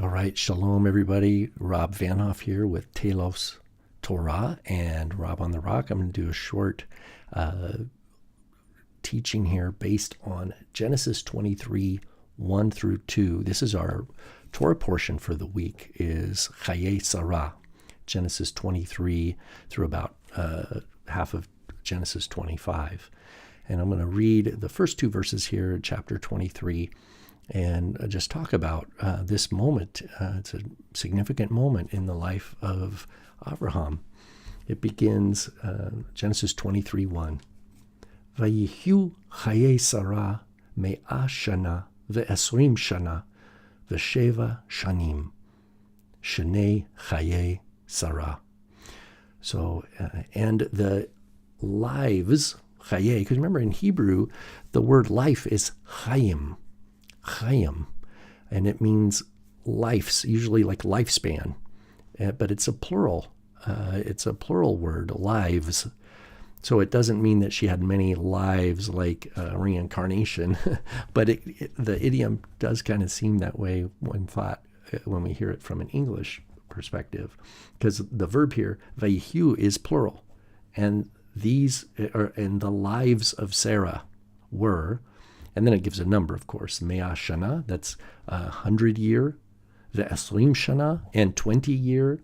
All right, shalom everybody. Rob Vanhoff here with TelosTorah and Rob on the Rock. I'm going to do a short teaching here based on Genesis 23, 1 through 2. This is our Torah portion for the week, is Chayyei Sarah, Genesis 23 through about half of Genesis 25. And I'm going to read the first two verses here, chapter 23, and just talk about this moment. It's a significant moment in the life of Abraham. It begins Genesis 23:1. Vayihyu Chayyei Sarah me'ah shana ve'esrim shana ve'sheva shanim shenei Chayyei Sarah. So, and the lives, Chayyei, because remember in Hebrew, the word life is Chayyim. Chayyim, and it means lives, usually like lifespan, but it's a plural. It's a plural word, lives. So it doesn't mean that she had many lives like reincarnation, but the idiom does kind of seem that way when we hear it from an English perspective, because the verb here, vayihyu, is plural, and these are, and the lives of Sarah were. And then it gives a number, of course. Me'ah shana, that's 100 year. Ve'esrim shana, and 20 year.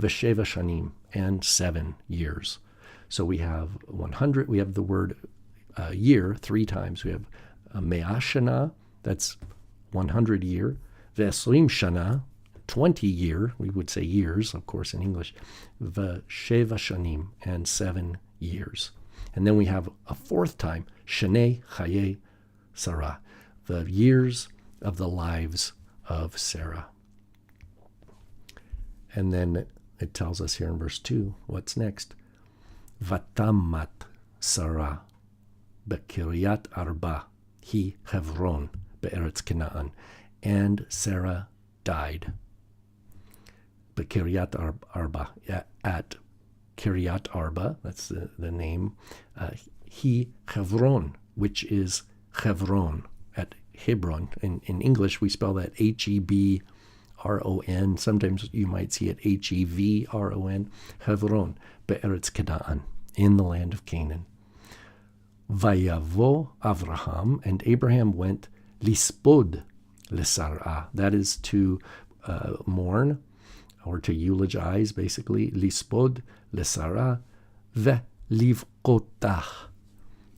Ve'sheva shanim, and 7 years. So we have 100, we have the word year 3 times. We have me'ah shana, that's 100 year. Ve'esrim shana, 20 year, we would say years, of course, in English. Ve'sheva shanim, and 7 years. And then we have a 4th time, shenei Chayyei Sarah, the years of the lives of Sarah. And then it tells us here in verse 2, what's next? Vatamat Sarah bekiryat arba hi Hebron be'eretz Canaan. And Sarah died. Bekiryat arba, at Kiryat Arba, that's the name, hi Hebron, which is Hebron, at Hebron. In English, we spell that Hebron. Sometimes you might see it Hevron. Hebron, be'eretz Canaan, in the land of Canaan. Vayavo Avraham, and Abraham went lispod lesarah. That is to mourn, or to eulogize, basically. Lispod lesarah ve'livkotah,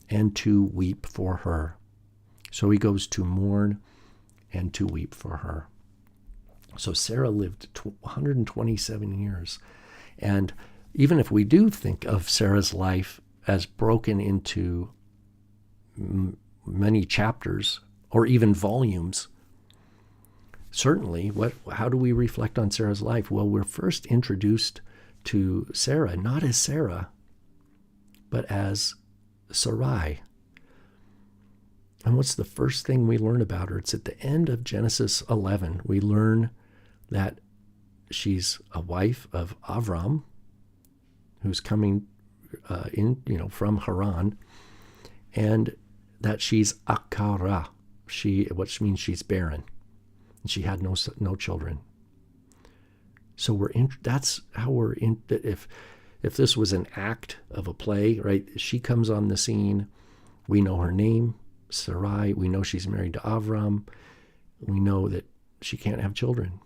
and to weep for her. So he goes to mourn and to weep for her. So Sarah lived 127 years. And even if we do think of Sarah's life as broken into many chapters or even volumes, certainly, how do we reflect on Sarah's life? Well, we're first introduced to Sarah, not as Sarah, but as Sarai. And what's the first thing we learn about her? It's at the end of Genesis 11. We learn that she's a wife of Avram, who's coming from Haran, and that she's akara, which means she's barren, and she had no children. So that's how we're in. If this was an act of a play, right? She comes on the scene. We know her name, Sarai. We know she's married to Avram. We know that she can't have children.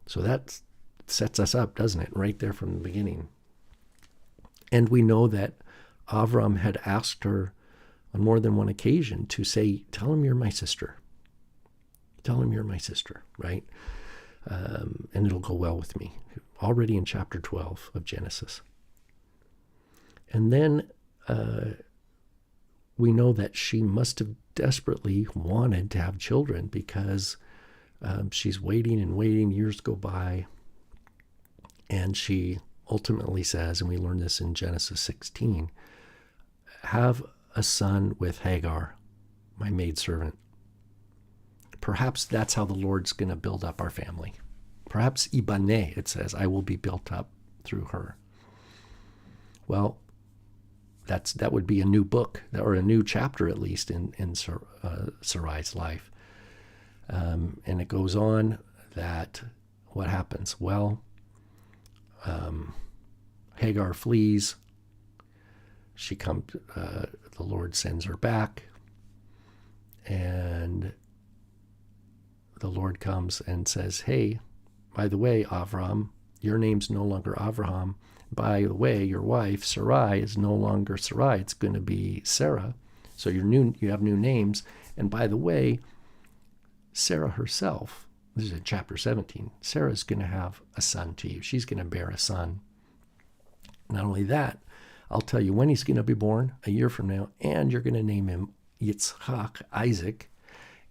So that sets us up, doesn't it? Right there from the beginning. And we know that Avram had asked her on more than one occasion to say, tell him you're my sister. Tell him you're my sister, right? And it'll go well with me. Already in chapter 12 of Genesis. And then we know that she must have desperately wanted to have children, because she's waiting and waiting, years go by, and she ultimately says, and we learn this in Genesis 16, have a son with Hagar, my maidservant. Perhaps that's how the Lord's going to build up our family. Perhaps Ibaneh, it says, I will be built up through her. Well, that would be a new book, or a new chapter at least in Sarai's life. And it goes on that what happens? Well, Hagar flees. She comes. The Lord sends her back, and the Lord comes and says, "Hey, by the way, Avram, your name's no longer Avraham. By the way, your wife Sarai is no longer Sarai. It's going to be Sarah. So you have new names. And by the way, Sarah herself, this is in chapter 17, Sarah's going to have a son to you. She's going to bear a son. Not only that, I'll tell you when he's going to be born, a year from now, and you're going to name him Yitzchak, Isaac,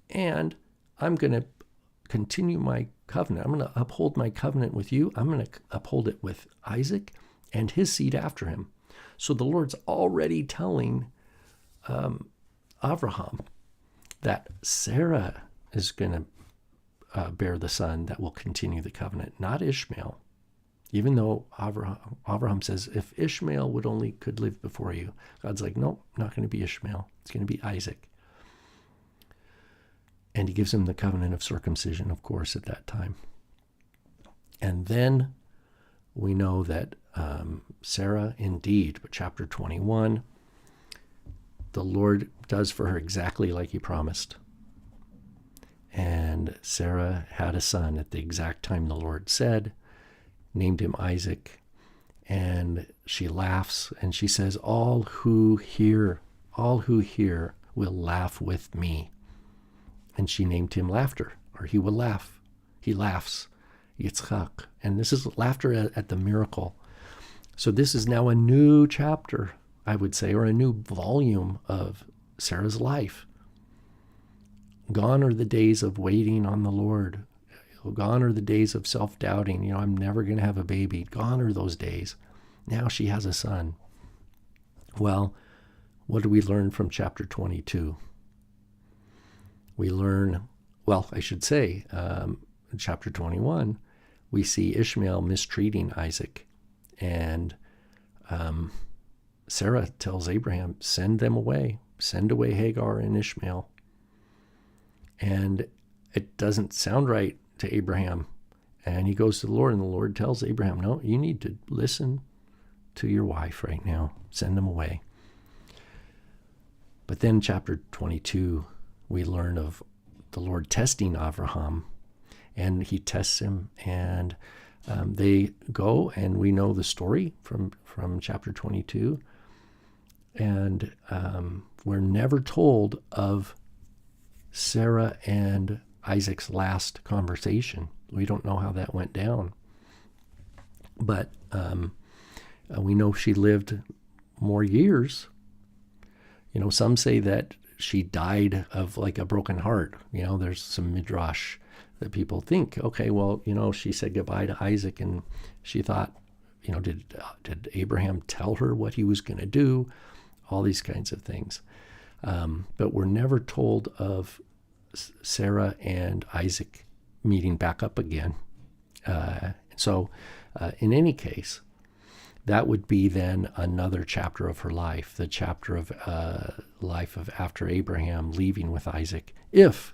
and I'm going to continue my covenant. I'm going to uphold my covenant with you. I'm going to uphold it with Isaac and his seed after him." So the Lord's already telling Avraham that Sarah is going to bear the son that will continue the covenant, not Ishmael. Even though Avraham says, if Ishmael could live before you, God's like, nope, not going to be Ishmael. It's going to be Isaac. And he gives him the covenant of circumcision, of course, at that time. And then we know that Sarah, indeed, but chapter 21, the Lord does for her exactly like he promised. And Sarah had a son at the exact time the Lord said, named him Isaac. And she laughs and she says, all who hear will laugh with me. And she named him Laughter, or he will laugh. He laughs, Yitzchak. And this is laughter at the miracle. So this is now a new chapter, I would say, or a new volume of Sarah's life. Gone are the days of waiting on the Lord. Gone are the days of self-doubting. I'm never going to have a baby. Gone are those days. Now she has a son. Well, what do we learn from chapter 22? We learn, I should say, in chapter 21, we see Ishmael mistreating Isaac. And Sarah tells Abraham, send them away. Send away Hagar and Ishmael. And it doesn't sound right to Abraham. And he goes to the Lord, and the Lord tells Abraham, no, you need to listen to your wife right now. Send them away. But then chapter 22, we learn of the Lord testing Abraham, and he tests him, and they go, and we know the story from chapter 22, and we're never told of Sarah and Isaac's last conversation. We don't know how that went down, but we know she lived more years. Some say that she died of like a broken heart. There's some midrash that people think, okay, well, she said goodbye to Isaac, and she thought, did Abraham tell her what he was going to do? All these kinds of things. But we're never told of Sarah and Isaac meeting back up again. So in any case, that would be then another chapter of her life, the chapter of life of after Abraham leaving with Isaac. If,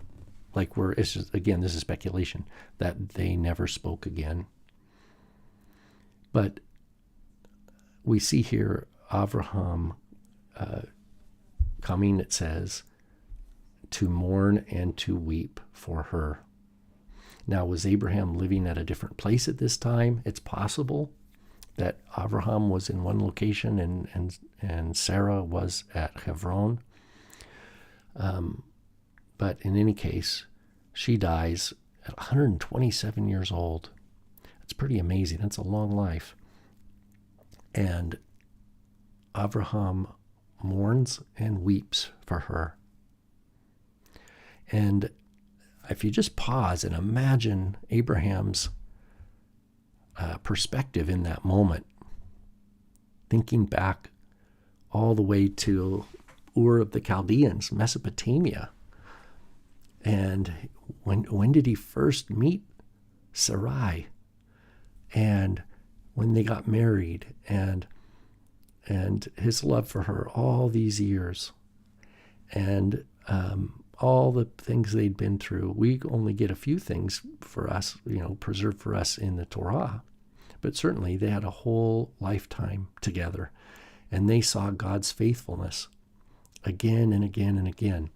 this is speculation, that they never spoke again. But we see here Abraham coming, it says, to mourn and to weep for her. Now, was Abraham living at a different place at this time? It's possible that Abraham was in one location and Sarah was at Hebron. But in any case, she dies at 127 years old. It's pretty amazing. That's a long life. And Abraham mourns and weeps for her. And if you just pause and imagine Abraham's perspective in that moment, thinking back all the way to Ur of the Chaldeans, Mesopotamia. And when did he first meet Sarai? And when they got married, and his love for her all these years. And all the things they'd been through. We only get a few things for us, preserved for us in the Torah. But certainly they had a whole lifetime together, and they saw God's faithfulness again and again and again.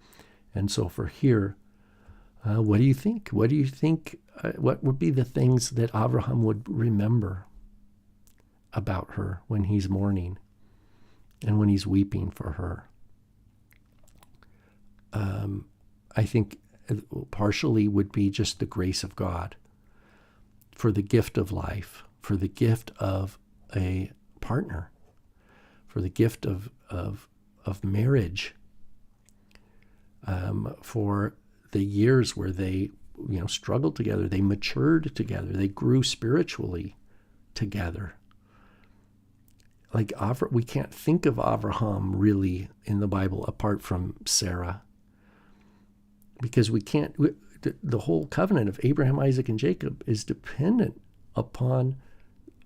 And so for here, what do you think? What do you think? What would be the things that Avraham would remember about her when he's mourning and when he's weeping for her? I think partially would be just the grace of God for the gift of life, for the gift of a partner, for the gift of marriage, for the years where they struggled together, they matured together, they grew spiritually together. Like we can't think of Avraham really in the Bible apart from Sarah, because the whole covenant of Abraham, Isaac, and Jacob is dependent upon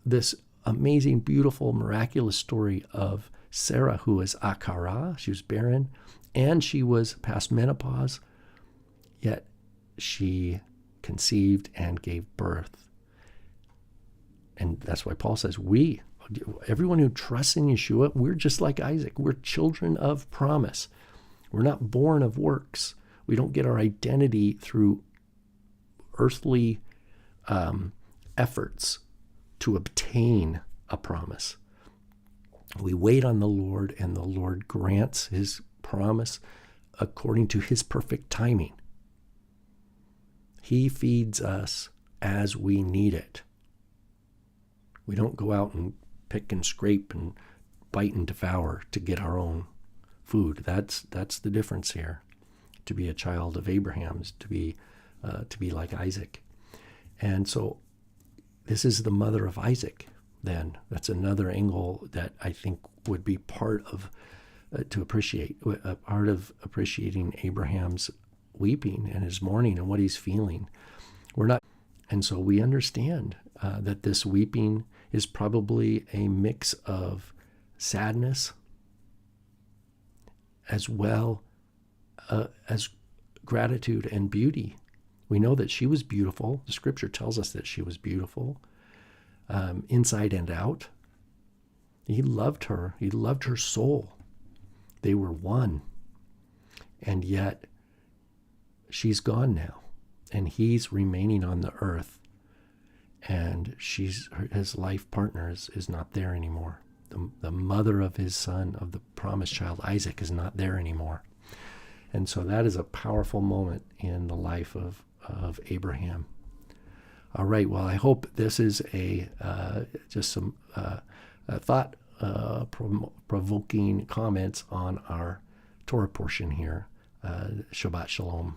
this amazing, beautiful, miraculous story of Sarah, who was Akara, she was barren, and she was past menopause, yet she conceived and gave birth. And that's why Paul says, everyone who trusts in Yeshua, we're just like Isaac. We're children of promise. We're not born of works. We don't get our identity through earthly efforts to obtain a promise. We wait on the Lord, and the Lord grants his promise according to his perfect timing. He feeds us as we need it. We don't go out and pick and scrape and bite and devour to get our own food. That's the difference here. To be a child of Abraham's, to be like Isaac. And so this is the mother of Isaac, then. That's another angle that I think would be part of, part of appreciating Abraham's weeping and his mourning and what he's feeling. And so we understand that this weeping is probably a mix of sadness as well as gratitude and beauty. We know that she was beautiful. The scripture tells us that she was beautiful, inside and out. He loved her. He loved her soul. They were one. And yet, she's gone now. And he's remaining on the earth. And his life partner is not there anymore. The mother of his son, of the promised child, Isaac, is not there anymore. And so that is a powerful moment in the life of Abraham. All right, well, I hope this is just some thought-provoking comments on our Torah portion here. Shabbat Shalom.